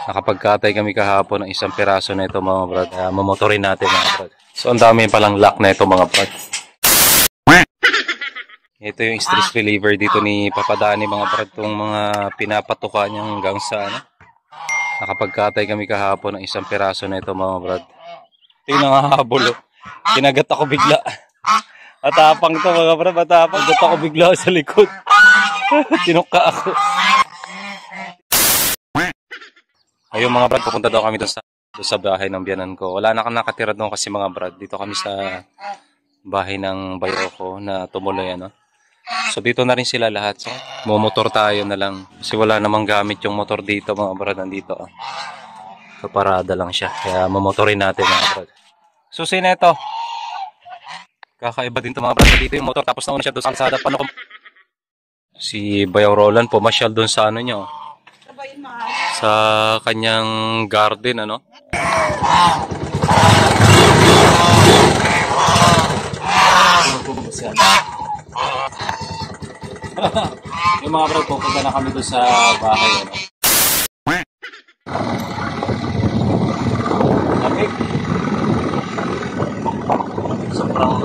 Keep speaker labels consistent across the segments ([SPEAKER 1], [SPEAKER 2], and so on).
[SPEAKER 1] Nakapagkatay kami kahapon ng isang piraso na ito mga brad. Mamotorin natin mga brad. So ang dami palang lock na ito mga brad. Ito yung stress reliever dito ni Papadani mga brad. Itong mga pinapatuka niya hanggang sa ano. Nakapagkatay kami kahapon ng isang piraso na ito mga brad. Ito yung nangahabol. Kinagat ako bigla. Matapang to mga brad. Matapang. Kinagat ako bigla sa likod. Tinuka ako. Ayun mga brad, pupunta daw kami doon sa bahay ng biyanan ko. Wala na nakatira doon kasi mga brad. Dito kami sa bahay ng bayo ko na tumuloy ano. So dito na rin sila lahat. So mumotor tayo na lang. Kasi wala namang gamit yung motor dito mga brad. Nandito. So parada lang siya. Kaya mamotorin natin mga brad. Susi na ito. Kakaiba din ito mga brad. Dito yung motor tapos nauna siya doon sa kalsada. Paano si Bayaw Roland pumasyal doon sa ano nyo. Sa kanyang garden ano. Yung mga brad, pupunta na kami doon sa bahay ano. Lamig. Sobrang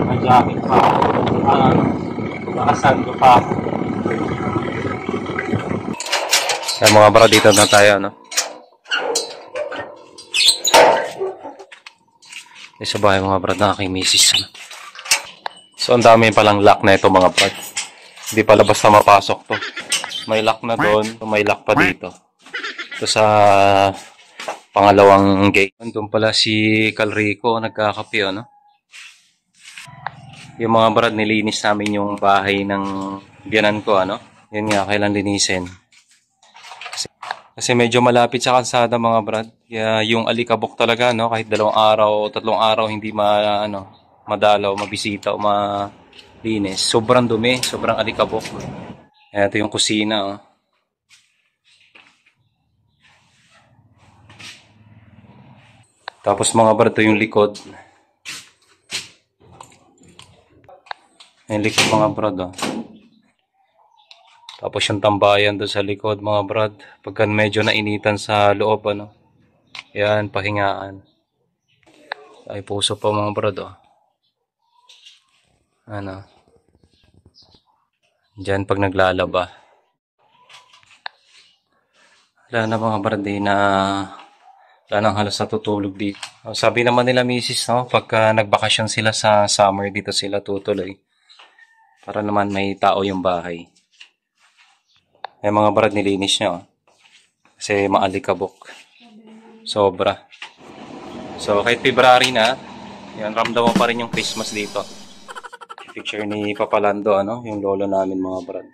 [SPEAKER 1] may jacket pa. Nakasando pa. Kaya mga brad, dito na tayo ano. Sa bahay mga brad na aking misis. So ang dami palang lock na ito mga brad. Hindi pala basta mapasok to. May lock na doon, may lock pa dito. Ito sa pangalawang gate. Doon pala si Calrico nagkakape ano. Yung mga brad, nilinis namin yung bahay ng biyanan ko ano. Yan nga, kailan linisin. Kasi medyo malapit sa kalsada mga brad. Kaya yung alikabok talaga no, kahit 2 araw o 3 araw hindi madalaw, mabisita o malinis. Sobrang dumi, sobrang alikabok. Ito yung kusina oh. Tapos mga brad, ito yung likod. Yung likod mga brad oh. Tapos yung tambayan doon sa likod mga brad. Pagka medyo nainitan sa loob ano. Yan, pahingaan. Ay puso pa mga brad oh. Ano. Diyan pag naglalaba. Wala na mga brad wala nang halos natutulog dito. Sabi naman nila misis no, pagka nagbakasyon sila sa summer dito sila tutuloy. Para naman may tao yung bahay. Ay mga brad, nilinis niya oh. Kasi maalikabok. Sobra. So kahit February na, yan, ramdam mo pa rin yung Christmas dito. Picture ni Papalando ano, yung lolo namin mga brad.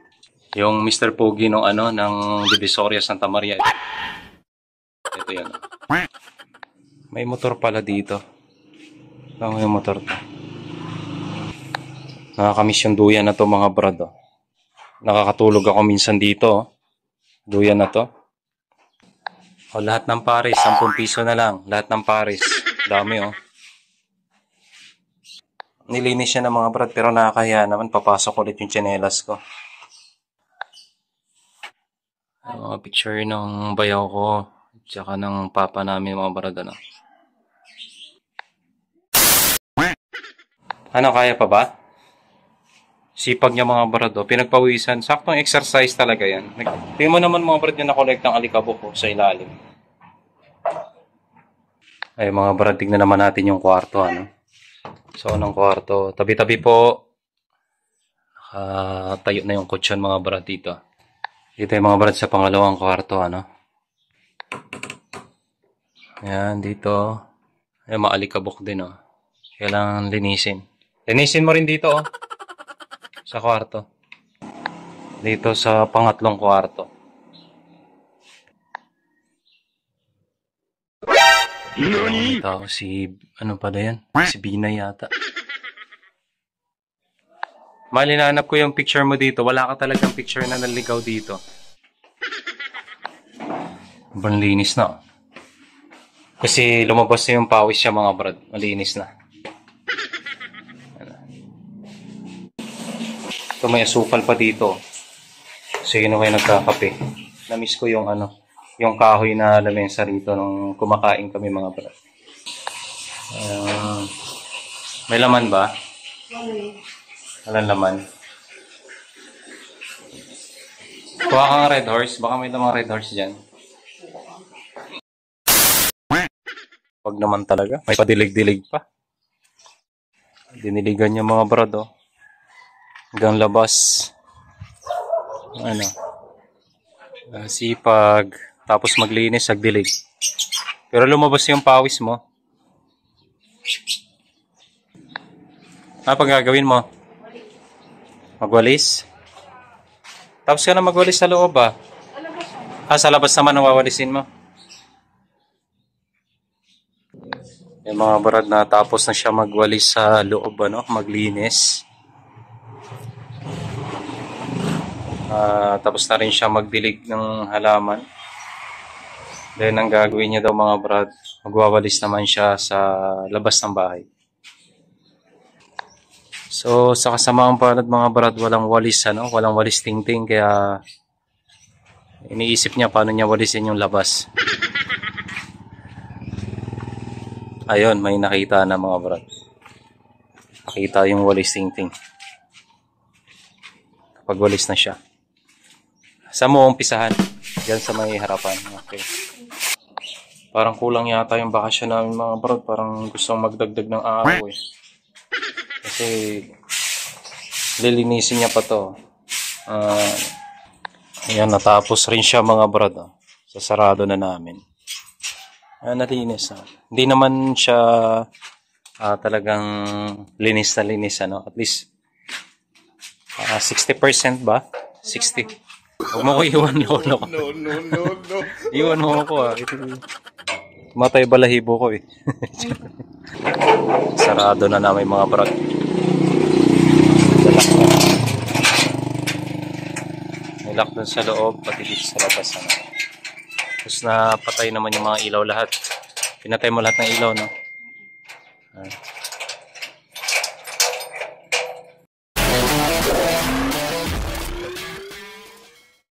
[SPEAKER 1] Yung Mr. Pogi nung ano ng Divisoria Santa Maria. Ito yan. May motor pala dito. Ano yung motor to? Nakakamiss yung duyan na to mga brad oh. Nakakatulog ako minsan dito oh. Duyan na to. O lahat ng pares, 10 piso na lang. Lahat ng pares. Dami oh. Nilinis siya ng mga brad pero nakakahiya naman. Papasok ulit yung tsinelas ko. Mga picture ng bayaw ko. Tsaka ng papa namin mga brad ano. Ano, kaya pa ba? Sipag niya mga brad oh. Pinagpawisan. Saktong exercise talaga yan. Tingnan mo naman mga brad yung nakolekt ng alikabok ko sa ilalim. Ay mga brad, tignan naman natin yung kwarto ano. So ng kwarto. Tabi-tabi po. Tayo na yung kutsyon mga brad dito. Dito yung mga brad sa pangalawang kwarto ano. Ayan dito. Ay maalikabok din oh. Kailangan linisin. Linisin mo rin dito oh. Sa kwarto. Dito sa pangatlong kwarto. Ito si ano pa yan? Si Bina yata. Malinanap ko yung picture mo dito. Wala ka talagang picture na naligaw dito. Sobrang linis na. Kasi lumabas na yung pawis siya mga brad. Malinis na. Ito may asukal pa dito. So yun ako yung nagkakape. Namiss ko yung ano, yung kahoy na lamesa rito nung kumakain kami mga brad. May laman ba? Walang laman. Kuha kang red horse. Baka may lamang red horse dyan. Wag naman talaga. May padilig-dilig pa. Diniligan yung mga brad, oh. Hanggang labas. Ano? Sipag. Tapos maglinis, agdilig. Pero lumabas yung pawis mo. Pag gagawin mo? Magwalis? Tapos ka na magwalis sa loob, ah. Sa labas naman ang wawalisin mo. Yung mga brad na tapos na siya magwalis sa loob, ano, maglinis. Tapos na rin siya magdilig ng halaman. Then ang gagawin niya daw mga brad, magwawalis naman siya sa labas ng bahay. So sa kasamaang palad mga brad, walang walis, ano, walang walis tingting, kaya iniisip niya paano niya walisin yung labas. Ayun, may nakita na mga brad. Nakita yung walis tingting. Kapag walis na siya. Saan mo umpisahan? Diyan sa may harapan. Okay. Parang kulang yata yung bakasyon namin mga brad. Parang gustong magdagdag ng araw eh. Kasi lilinisin niya pa to. Ayan, natapos rin siya mga brad. Sasarado na namin. Ayan, nalinis. Hindi naman siya talagang linis na linis. Ano? At least 60% ba? 60. Huwag mo ko iwan ako. No. Iwan mo ako. Matay balahibo ko eh. Sarado na namin mga brad. May lock dun sa loob, pati dito sa labas. Ano. Tapos napatay naman yung mga ilaw lahat. Pinatay mo lahat ng ilaw, no?